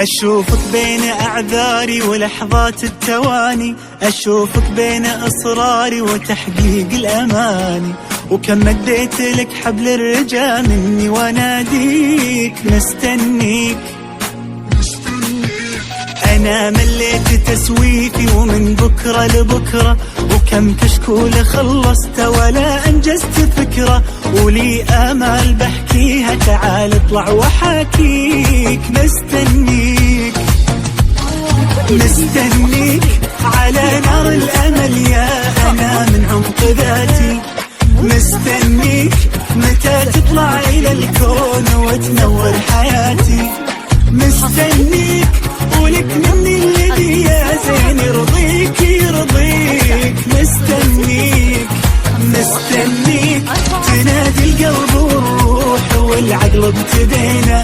أشوفك بين أعذاري ولحظات التواني، أشوفك بين إصراري وتحقيق الأماني، وكم مديت لك حبل الرجا مني واناديك مستنيك. أنا مليت تسويفي ومن بكرة لبكرة، وكم كشكول خلصت ولا أنجزت فكرة، ولي آمال بحكيها تعال اطلع وحاكيك. مستنيك مستنيك على نار الأمل يا أنا من عمق ذاتي، مستنيك متى تطلع إلى الكون وتنور حياتي، مستنيك ولك مني الذي يا زين يرضيك يرضيك. مستنيك مستنيك تنادي القلب والروح والعقل ابتدينا،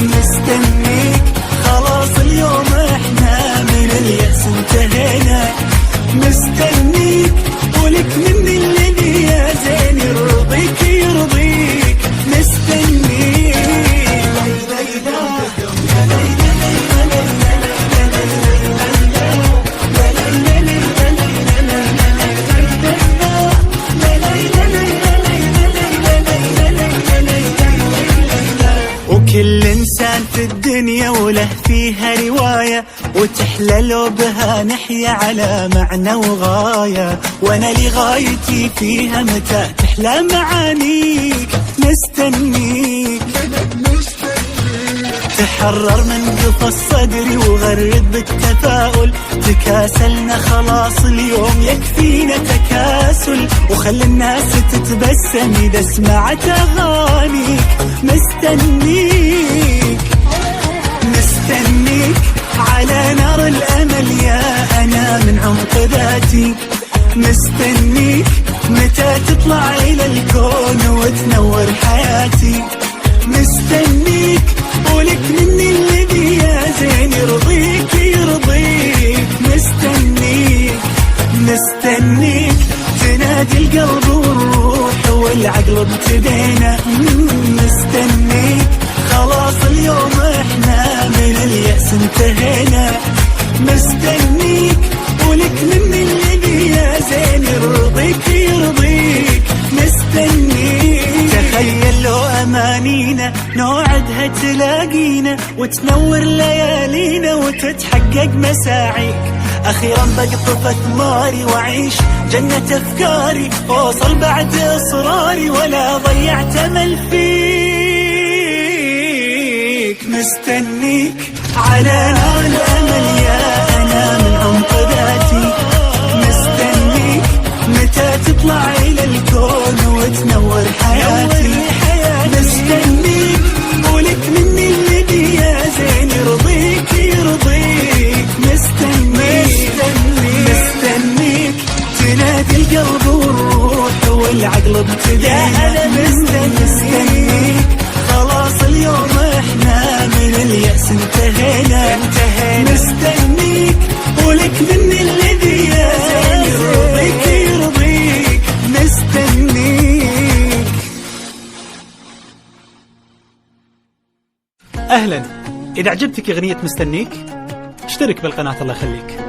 مستنيك خلاص اليوم احنا من اليأس انتهينا، مستنيك ولك مني الذي يا زين يرضيك يرضيك. مستنيك وكل إنسان في الدنيا وله فيها رواية، وتحلى لو بها نحيا على معنى وغاية، وأنا لغايتي فيها متى تحلى معانيك. مستنيك تحرر من قفص صدري وغرد بالتفاؤل، تكاسلنا خلاص اليوم يكفينا تكاسل، وخلي الناس تتبسم إذا سمعت أغانيك. مستنيك مستنيك على نار الأمل يا أنا من عمق ذاتي، مستنيك متى تطلع إلى الكون وتنور حياتي، مستنيك ولك مني الذي يا زين يرضيك يرضيك. مستنيك مستنيك تنادي القلب والروح والعقل ابتدينا، مستنيك خلاص اليوم احنا من اليأس انتهينا، مستنيك ولك مني الذي يا زين يرضيك يرضيك. مستنيك تخيل لو أمانينا نوعدها تلاقينا، وتنور ليالينا وتتحقق مساعيك، أخيرا بقطف أثماري وأعيش جنة أفكاري، وأوصل بعد إصراري ولا ضيعت أمل فيك. مستنيك على نار الأمل يا أنا من عمق ذاتي، مستنيك متى تطلع إلى الكون وتنور حياتي، مستنيك ولك مني الذي يا زين يرضيك يرضيك. مستنيك مستنيك تنادي القلب والروح والعقل ابتدينا، مستنيك خلاص اليوم احنا من اليأس انتهينا، مستنيك ولك مني الذي يا زين يرضيك يرضيك. مستنيك. أهلا، إذا عجبتك أغنية مستنيك اشترك بالقناة الله يخليك.